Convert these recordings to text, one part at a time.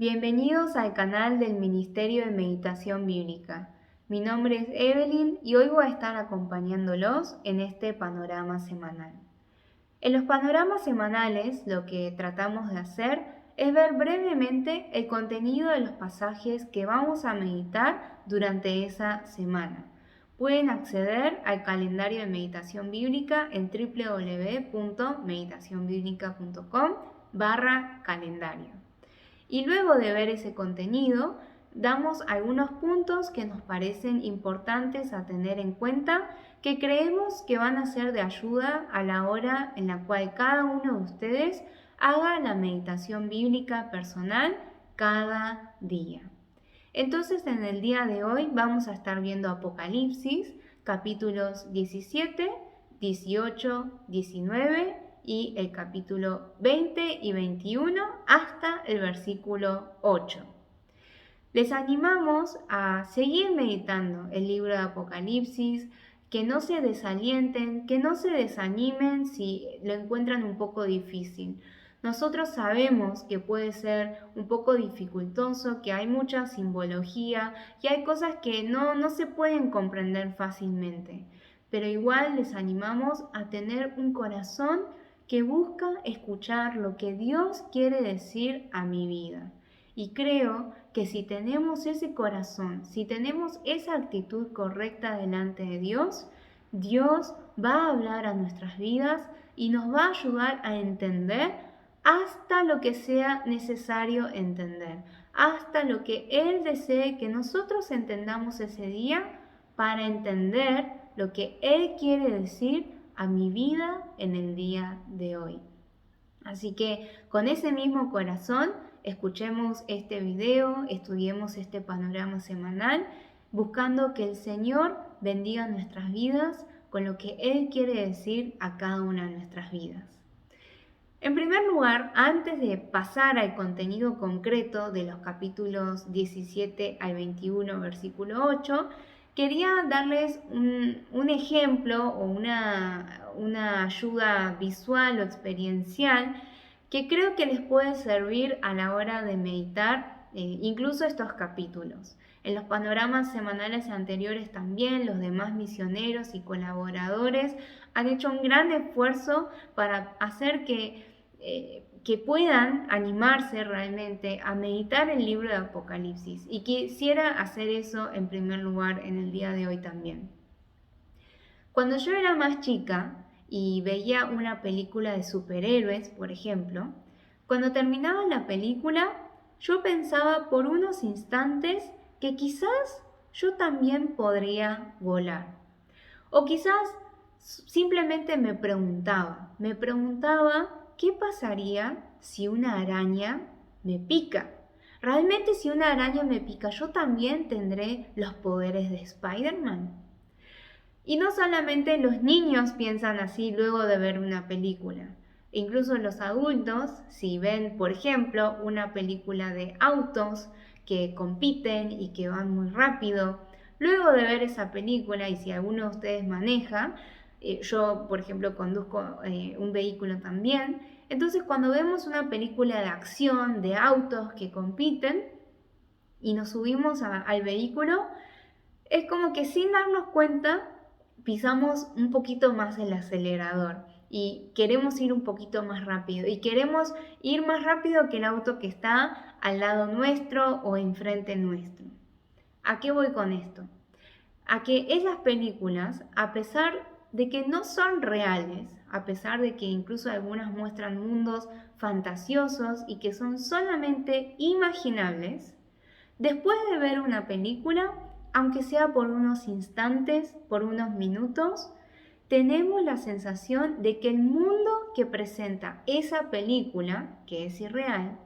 Bienvenidos al canal del Ministerio de Meditación Bíblica. Mi nombre es Evelyn y hoy voy a estar acompañándolos en este panorama semanal. En los panoramas semanales lo que tratamos de hacer es ver brevemente el contenido de los pasajes que vamos a meditar durante esa semana. Pueden acceder al calendario de meditación bíblica en www.meditacionbiblica.com/calendario. Y luego de ver ese contenido, damos algunos puntos que nos parecen importantes a tener en cuenta, que creemos que van a ser de ayuda a la hora en la cual cada uno de ustedes haga la meditación bíblica personal cada día. Entonces, en el día de hoy vamos a estar viendo Apocalipsis, capítulos 17, 18, 19 y el capítulo 20 y 21 hasta el versículo 8. Les animamos a seguir meditando el libro de Apocalipsis, que no se desalienten, que no se desanimen si lo encuentran un poco difícil. Nosotros sabemos que puede ser un poco dificultoso, que hay mucha simbología y hay cosas que no se pueden comprender fácilmente, pero igual les animamos a tener un corazón que busca escuchar lo que Dios quiere decir a mi vida. Y creo que si tenemos ese corazón, si tenemos esa actitud correcta delante de Dios, Dios va a hablar a nuestras vidas y nos va a ayudar a entender hasta lo que sea necesario entender, hasta lo que Él desee que nosotros entendamos ese día para entender lo que Él quiere decir a mi vida en el día de hoy. Así que con ese mismo corazón, escuchemos este video, estudiemos este panorama semanal, buscando que el Señor bendiga nuestras vidas con lo que Él quiere decir a cada una de nuestras vidas. En primer lugar, antes de pasar al contenido concreto de los capítulos 17 al 21, versículo 8, quería darles un ejemplo o una ayuda visual o experiencial que creo que les puede servir a la hora de meditar incluso estos capítulos. En los panoramas semanales anteriores también los demás misioneros y colaboradores han hecho un gran esfuerzo para hacer que puedan animarse realmente a meditar el libro de Apocalipsis, y quisiera hacer eso en primer lugar en el día de hoy también. Cuando yo era más chica y veía una película de superhéroes, por ejemplo, cuando terminaba la película yo pensaba por unos instantes que quizás yo también podría volar, o quizás simplemente me preguntaba ¿qué pasaría si una araña me pica? ¿Realmente si una araña me pica, yo también tendré los poderes de Spider-Man? Y no solamente los niños piensan así luego de ver una película. Incluso los adultos, si ven, por ejemplo, una película de autos que compiten y que van muy rápido, luego de ver esa película, y si alguno de ustedes maneja, yo, por ejemplo, conduzco un vehículo también. Entonces, cuando vemos una película de acción, de autos que compiten, y nos subimos al vehículo, es como que sin darnos cuenta, pisamos un poquito más el acelerador y queremos ir un poquito más rápido. Y queremos ir más rápido que el auto que está al lado nuestro o enfrente nuestro. ¿A qué voy con esto? A que esas películas, a pesar de que no son reales, a pesar de que incluso algunas muestran mundos fantasiosos y que son solamente imaginables, después de ver una película, aunque sea por unos instantes, por unos minutos, tenemos la sensación de que el mundo que presenta esa película, que es irreal,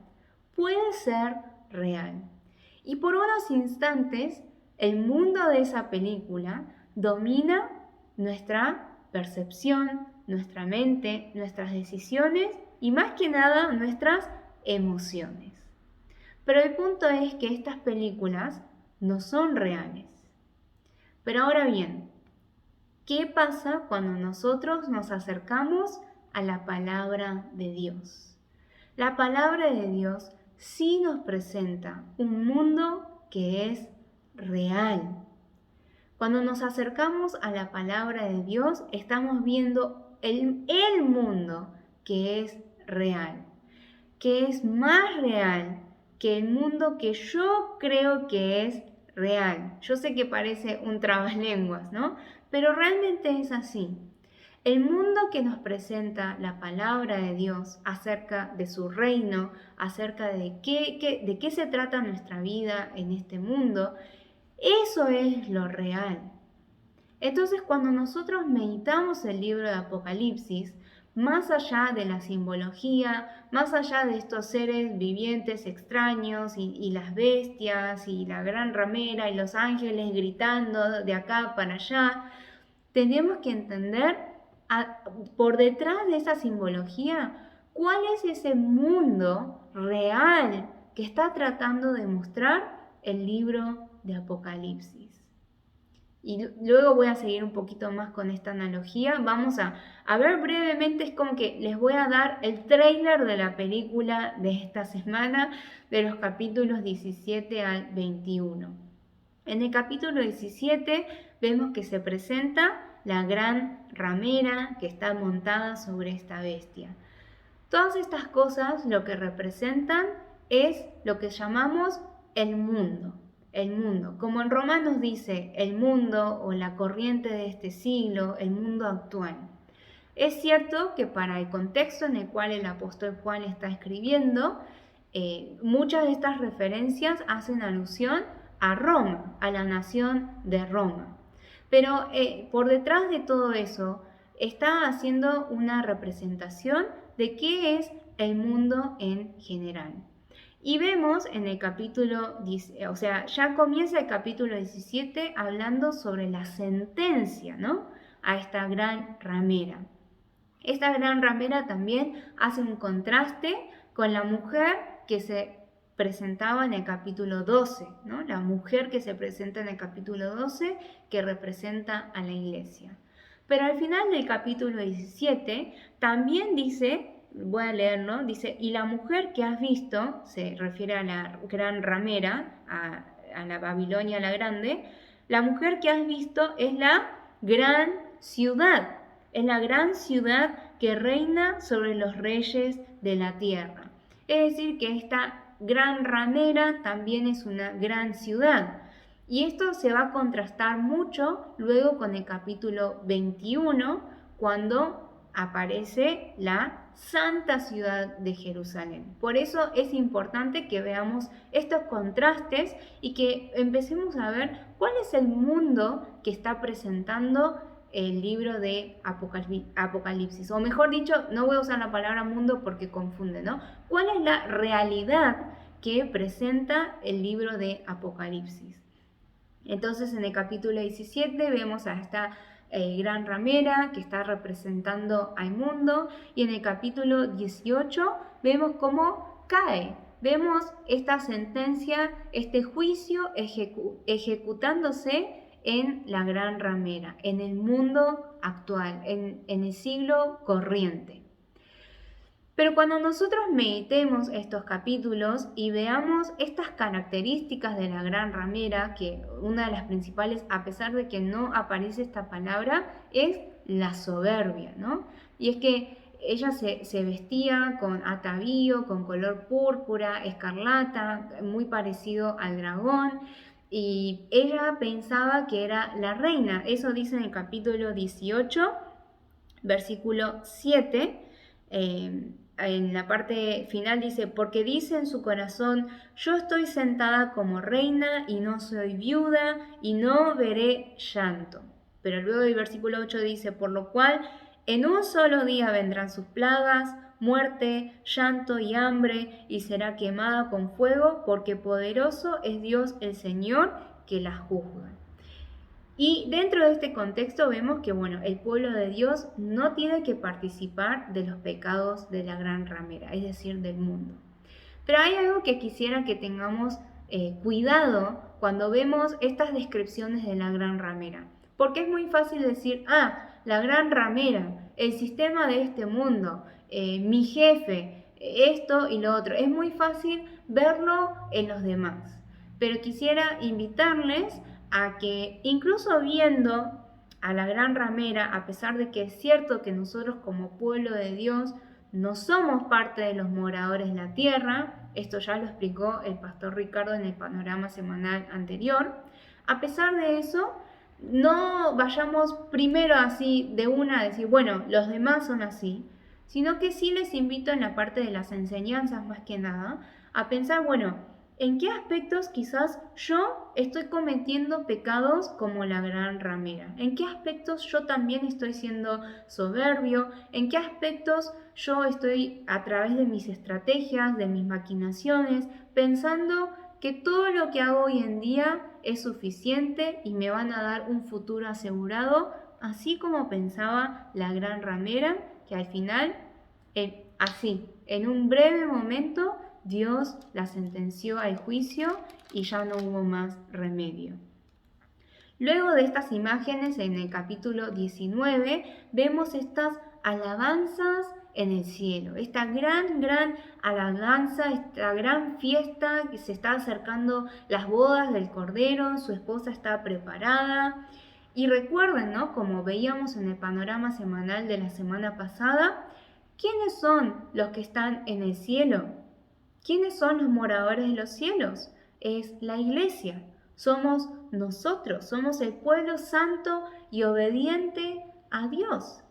puede ser real. Y por unos instantes, el mundo de esa película domina nuestra percepción, nuestra mente, nuestras decisiones y más que nada nuestras emociones. Pero el punto es que estas películas no son reales. Pero ahora bien, ¿qué pasa cuando nosotros nos acercamos a la palabra de Dios? La palabra de Dios sí nos presenta un mundo que es real. Cuando nos acercamos a la palabra de Dios, estamos viendo el mundo que es real, que es más real que el mundo que yo creo que es real. Yo sé que parece un trabalenguas, ¿no? Pero realmente es así. El mundo que nos presenta la palabra de Dios acerca de su reino, acerca de qué se trata nuestra vida en este mundo, eso es lo real. Entonces, cuando nosotros meditamos el libro de Apocalipsis, más allá de la simbología, más allá de estos seres vivientes extraños y las bestias y la gran ramera y los ángeles gritando de acá para allá, tenemos que entender por detrás de esa simbología cuál es ese mundo real que está tratando de mostrar el libro de Apocalipsis. Y luego voy a seguir un poquito más con esta analogía. Vamos a ver brevemente, es como que les voy a dar el tráiler de la película de esta semana, de los capítulos 17 al 21. En el capítulo 17 vemos que se presenta la gran ramera que está montada sobre esta bestia. Todas estas cosas lo que representan es lo que llamamos el mundo. El mundo, como en Romanos dice, el mundo o la corriente de este siglo, el mundo actual. Es cierto que para el contexto en el cual el apóstol Juan está escribiendo, muchas de estas referencias hacen alusión a Roma, a la nación de Roma. Pero por detrás de todo eso está haciendo una representación de qué es el mundo en general. Y vemos en el capítulo, o sea, ya comienza el capítulo 17 hablando sobre la sentencia, ¿no? A esta gran ramera. Esta gran ramera también hace un contraste con la mujer que se presentaba en el capítulo 12, ¿no? La mujer que se presenta en el capítulo 12 que representa a la iglesia. Pero al final del capítulo 17 también dice, voy a leerlo, dice, y la mujer que has visto, se refiere a la gran ramera, a la Babilonia la grande, la mujer que has visto es la gran ciudad, es la gran ciudad que reina sobre los reyes de la tierra. Es decir, que esta gran ramera también es una gran ciudad. Y esto se va a contrastar mucho luego con el capítulo 21, cuando aparece la santa ciudad de Jerusalén. Por eso es importante que veamos estos contrastes y que empecemos a ver cuál es el mundo que está presentando el libro de Apocalipsis. O mejor dicho, no voy a usar la palabra mundo porque confunde, ¿no? ¿Cuál es la realidad que presenta el libro de Apocalipsis? Entonces, en el capítulo 17 vemos a esta gran ramera que está representando al mundo, y en el capítulo 18 vemos cómo cae. Vemos esta sentencia, este juicio ejecutándose en la gran ramera, en el mundo actual, en el siglo corriente. Pero cuando nosotros meditemos estos capítulos y veamos estas características de la gran ramera, que una de las principales, a pesar de que no aparece esta palabra, es la soberbia, ¿no? Y es que ella se vestía con atavío, con color púrpura, escarlata, muy parecido al dragón, y ella pensaba que era la reina. Eso dice en el capítulo 18, versículo 7, en la parte final dice, porque dice en su corazón, yo estoy sentada como reina y no soy viuda y no veré llanto. Pero luego el versículo 8 dice, por lo cual en un solo día vendrán sus plagas, muerte, llanto y hambre, y será quemada con fuego, porque poderoso es Dios el Señor que la juzga. Y dentro de este contexto vemos que, el pueblo de Dios no tiene que participar de los pecados de la gran ramera, es decir, del mundo. Pero hay algo que quisiera que tengamos cuidado cuando vemos estas descripciones de la gran ramera. Porque es muy fácil decir, la gran ramera, el sistema de este mundo, mi jefe, esto y lo otro. Es muy fácil verlo en los demás. Pero quisiera invitarles a que incluso viendo a la gran ramera, a pesar de que es cierto que nosotros como pueblo de Dios no somos parte de los moradores de la tierra, esto ya lo explicó el pastor Ricardo en el panorama semanal anterior, a pesar de eso, no vayamos primero así de una a decir, bueno, los demás son así, sino que sí les invito en la parte de las enseñanzas más que nada, a pensar, bueno, ¿en qué aspectos quizás yo estoy cometiendo pecados como la gran ramera? ¿En qué aspectos yo también estoy siendo soberbio? ¿En qué aspectos yo estoy a través de mis estrategias, de mis maquinaciones, pensando que todo lo que hago hoy en día es suficiente y me van a dar un futuro asegurado, así como pensaba la gran ramera, que al final, así, en un breve momento, Dios la sentenció al juicio y ya no hubo más remedio. Luego de estas imágenes, en el capítulo 19, vemos estas alabanzas en el cielo, esta gran alabanza, esta gran fiesta que se está acercando las bodas del Cordero, su esposa está preparada. Y recuerden, ¿no? Como veíamos en el panorama semanal de la semana pasada, ¿quiénes son los que están en el cielo? ¿Quiénes son los moradores de los cielos? Es la iglesia. Somos nosotros, somos el pueblo santo y obediente a Dios.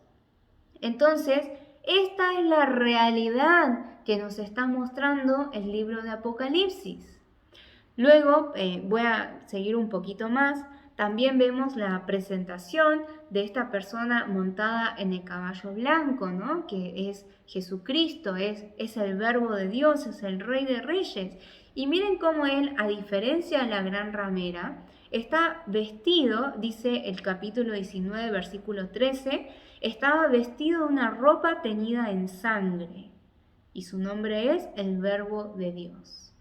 Entonces, esta es la realidad que nos está mostrando el libro de Apocalipsis. Luego, voy a seguir un poquito más. También vemos la presentación de esta persona montada en el caballo blanco, ¿no? Que es Jesucristo, es el Verbo de Dios, es el Rey de Reyes. Y miren cómo él, a diferencia de la gran ramera, está vestido, dice el capítulo 19, versículo 13, estaba vestido de una ropa teñida en sangre. Y su nombre es el Verbo de Dios.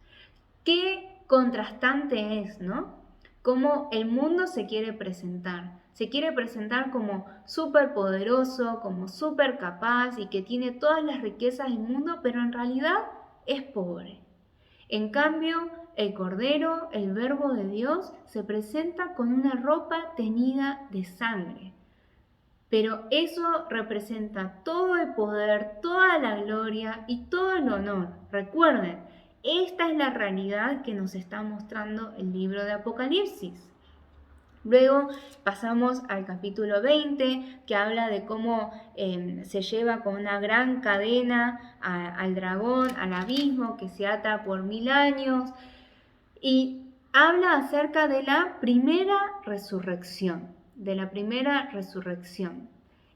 Qué contrastante es, ¿no? Cómo el mundo se quiere presentar. Se quiere presentar como súper poderoso, como súper capaz y que tiene todas las riquezas del mundo, pero en realidad es pobre. En cambio, el Cordero, el Verbo de Dios, se presenta con una ropa teñida de sangre. Pero eso representa todo el poder, toda la gloria y todo el honor. Recuerden, esta es la realidad que nos está mostrando el libro de Apocalipsis. Luego pasamos al capítulo 20, que habla de cómo se lleva con una gran cadena al dragón, al abismo, que se ata por 1000 años. Y habla acerca de la primera resurrección,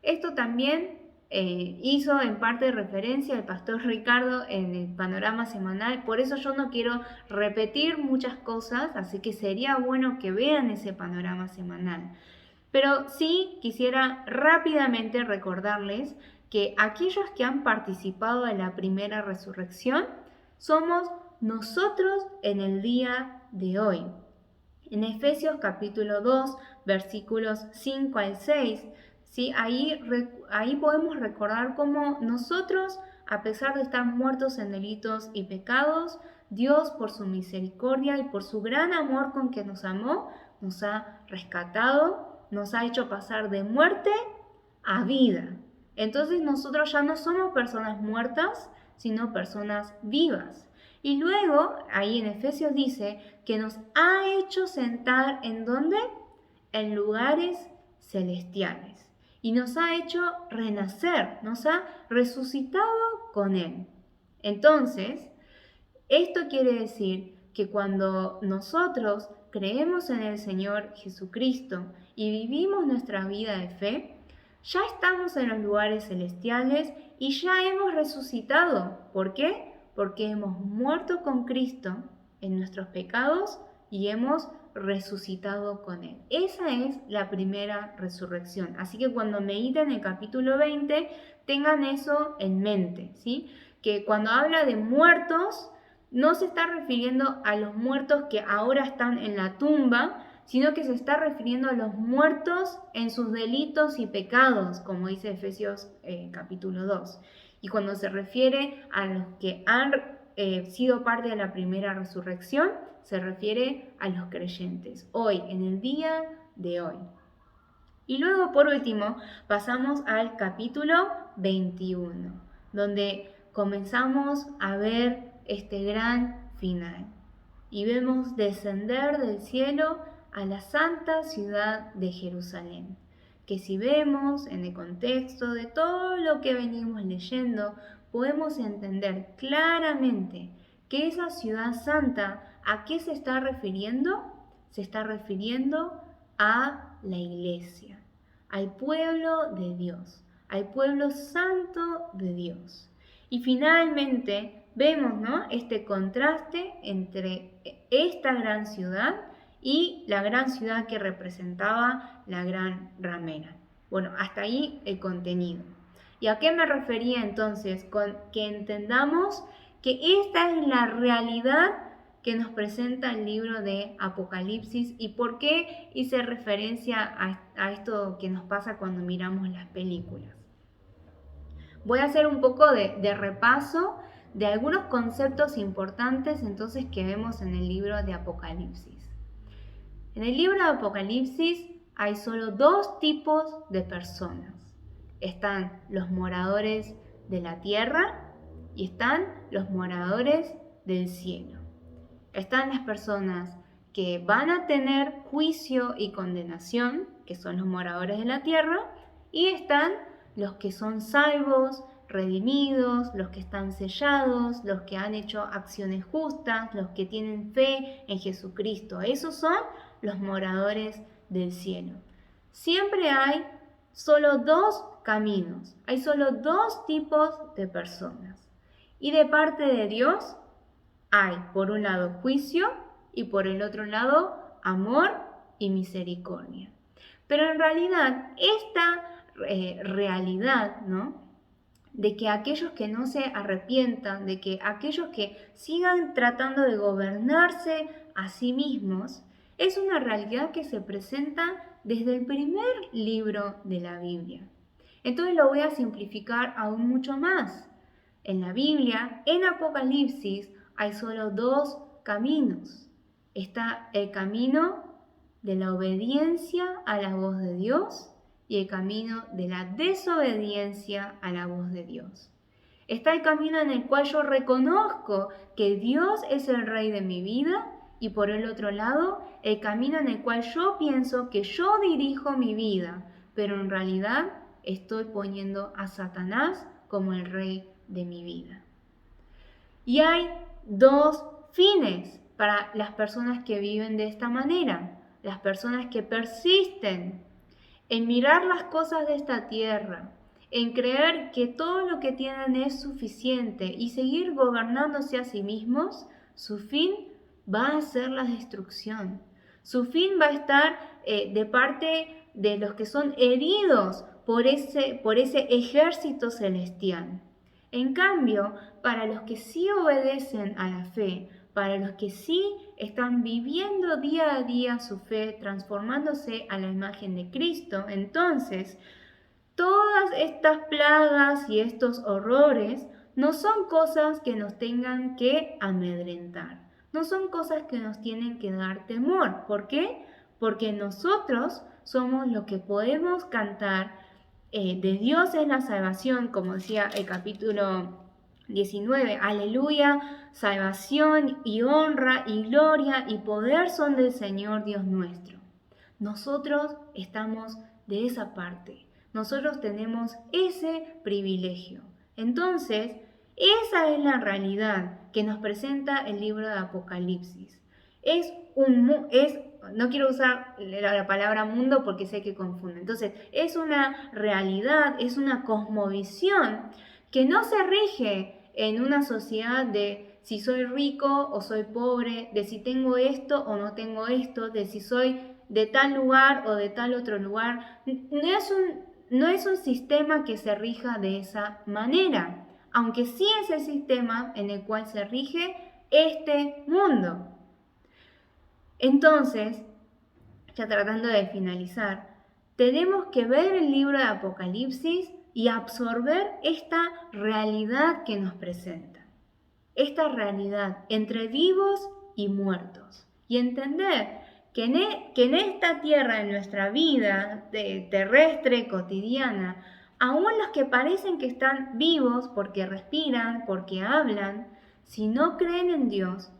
Esto también hizo en parte referencia al pastor Ricardo en el panorama semanal, por eso yo no quiero repetir muchas cosas, así que sería bueno que vean ese panorama semanal. Pero sí quisiera rápidamente recordarles que aquellos que han participado en la primera resurrección somos nosotros en el día de hoy. En Efesios capítulo 2, versículos 5 al 6, ¿sí? Ahí podemos recordar cómo nosotros, a pesar de estar muertos en delitos y pecados, Dios por su misericordia y por su gran amor con que nos amó, nos ha rescatado, nos ha hecho pasar de muerte a vida. Entonces nosotros ya no somos personas muertas, sino personas vivas. Y luego, ahí en Efesios dice que nos ha hecho sentar ¿en dónde? En lugares celestiales. Y nos ha hecho renacer, nos ha resucitado con Él. Entonces, esto quiere decir que cuando nosotros creemos en el Señor Jesucristo y vivimos nuestra vida de fe, ya estamos en los lugares celestiales y ya hemos resucitado. ¿Por qué? Porque hemos muerto con Cristo en nuestros pecados y hemos resucitado con Él. Esa es la primera resurrección. Así que cuando mediten el capítulo 20, tengan eso en mente, ¿sí? Que cuando habla de muertos, no se está refiriendo a los muertos que ahora están en la tumba, sino que se está refiriendo a los muertos en sus delitos y pecados, como dice Efesios capítulo 2. Y cuando se refiere a los que han sido parte de la primera resurrección, se refiere a los creyentes, hoy, en el día de hoy. Y luego, por último, pasamos al capítulo 21, donde comenzamos a ver este gran final. Y vemos descender del cielo a la santa ciudad de Jerusalén, que si vemos en el contexto de todo lo que venimos leyendo, podemos entender claramente que esa ciudad santa, ¿a qué se está refiriendo? Se está refiriendo a la iglesia, al pueblo de Dios, al pueblo santo de Dios. Y finalmente vemos, ¿no?, este contraste entre esta gran ciudad y la gran ciudad que representaba la gran ramera. Bueno, hasta ahí el contenido. ¿Y a qué me refería entonces? Con que entendamos que esta es la realidad que nos presenta el libro de Apocalipsis y por qué hice referencia a esto que nos pasa cuando miramos las películas. Voy a hacer un poco de repaso de algunos conceptos importantes entonces que vemos en el libro de Apocalipsis. En el libro de Apocalipsis hay solo dos tipos de personas. Están los moradores de la tierra y están los moradores del cielo. Están las personas que van a tener juicio y condenación, que son los moradores de la tierra, y están los que son salvos, redimidos, los que están sellados, los que han hecho acciones justas, los que tienen fe en Jesucristo. Esos son los moradores del cielo. Siempre hay solo dos caminos, hay solo dos tipos de personas. Y de parte de Dios hay, por un lado, juicio y por el otro lado, amor y misericordia. Pero en realidad, esta realidad, ¿no?, de que aquellos que no se arrepientan, de que aquellos que sigan tratando de gobernarse a sí mismos, es una realidad que se presenta desde el primer libro de la Biblia. Entonces lo voy a simplificar aún mucho más. En la Biblia, en Apocalipsis, hay solo dos caminos. Está el camino de la obediencia a la voz de Dios y el camino de la desobediencia a la voz de Dios. Está el camino en el cual yo reconozco que Dios es el Rey de mi vida y por el otro lado, el camino en el cual yo pienso que yo dirijo mi vida, pero en realidad estoy poniendo a Satanás como el Rey de mi vida. Y hay dos fines para las personas que viven de esta manera, las personas que persisten en mirar las cosas de esta tierra, en creer que todo lo que tienen es suficiente y seguir gobernándose a sí mismos. Su fin va a ser la destrucción. Su fin va a estar de parte de los que son heridos por ese ejército celestial. En cambio, para los que sí obedecen a la fe, para los que sí están viviendo día a día su fe, transformándose a la imagen de Cristo, entonces todas estas plagas y estos horrores no son cosas que nos tengan que amedrentar, no son cosas que nos tienen que dar temor. ¿Por qué? Porque nosotros somos los que podemos cantar de Dios es la salvación, como decía el capítulo 19, aleluya, salvación y honra y gloria y poder son del Señor Dios nuestro. Nosotros estamos de esa parte, nosotros tenemos ese privilegio. Entonces, esa es la realidad que nos presenta el libro de Apocalipsis. No quiero usar la palabra mundo porque sé que confunde. Entonces, es una realidad, es una cosmovisión que no se rige en una sociedad de si soy rico o soy pobre, de si tengo esto o no tengo esto, de si soy de tal lugar o de tal otro lugar. No es un sistema que se rija de esa manera, aunque sí es el sistema en el cual se rige este mundo. Entonces, ya tratando de finalizar, tenemos que ver el libro de Apocalipsis y absorber esta realidad que nos presenta. Esta realidad entre vivos y muertos. Y entender que en esta tierra, en nuestra vida terrestre, cotidiana, aún los que parecen que están vivos porque respiran, porque hablan, si no creen en Dios,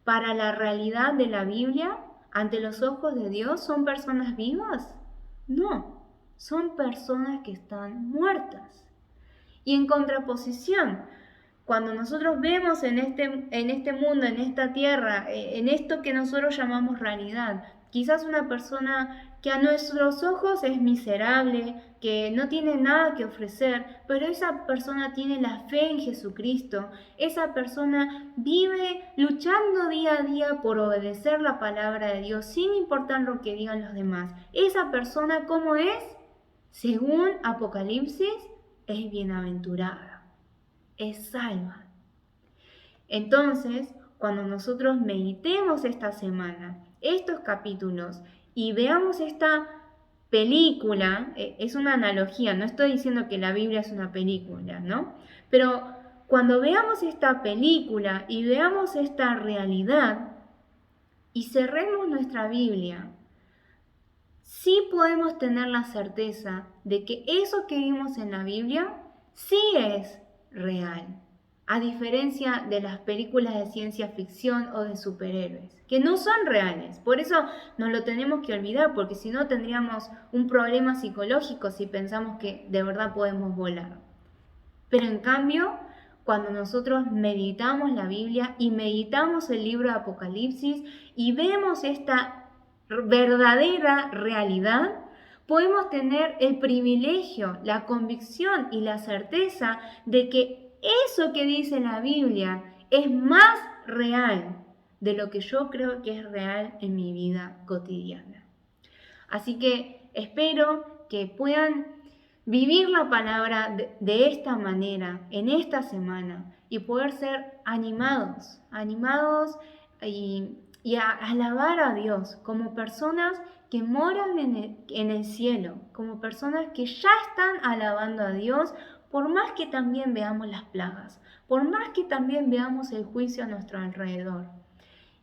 para la realidad de la Biblia, ante los ojos de Dios, ¿son personas vivas? No, son personas que están muertas. Y en contraposición, cuando nosotros vemos en este mundo, en esta tierra, en esto que nosotros llamamos realidad, quizás una persona que a nuestros ojos es miserable, que no tiene nada que ofrecer, pero esa persona tiene la fe en Jesucristo, esa persona vive luchando día a día por obedecer la palabra de Dios sin importar lo que digan los demás. Esa persona, ¿cómo es? Según Apocalipsis, es bienaventurada. Es salva. Entonces, cuando nosotros meditemos esta semana estos capítulos y veamos esta película, es una analogía, no estoy diciendo que la Biblia es una película, ¿no? Pero cuando veamos esta película y veamos esta realidad y cerremos nuestra Biblia, sí podemos tener la certeza de que eso que vimos en la Biblia sí es real, a diferencia de las películas de ciencia ficción o de superhéroes, que no son reales. Por eso no lo tenemos que olvidar, porque si no tendríamos un problema psicológico si pensamos que de verdad podemos volar. Pero en cambio, cuando nosotros meditamos la Biblia y meditamos el libro de Apocalipsis y vemos esta verdadera realidad, podemos tener el privilegio, la convicción y la certeza de que eso que dice la Biblia es más real de lo que yo creo que es real en mi vida cotidiana. Así que espero que puedan vivir la palabra de esta manera, en esta semana, y poder ser animados y a alabar a Dios como personas que moran en el cielo, como personas que ya están alabando a Dios, por más que también veamos las plagas, por más que también veamos el juicio a nuestro alrededor.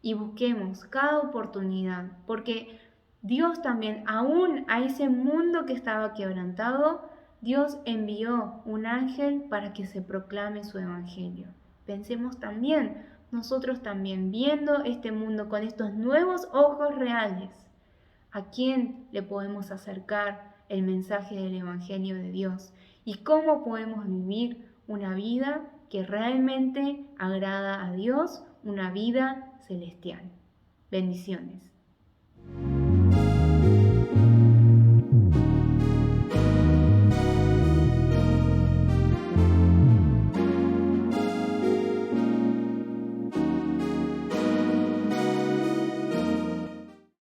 Y busquemos cada oportunidad, porque Dios también, aún a ese mundo que estaba quebrantado, Dios envió un ángel para que se proclame su evangelio. Pensemos también, nosotros también, viendo este mundo con estos nuevos ojos reales, ¿a quién le podemos acercar el mensaje del evangelio de Dios? ¿Y cómo podemos vivir una vida que realmente agrada a Dios, una vida celestial? Bendiciones.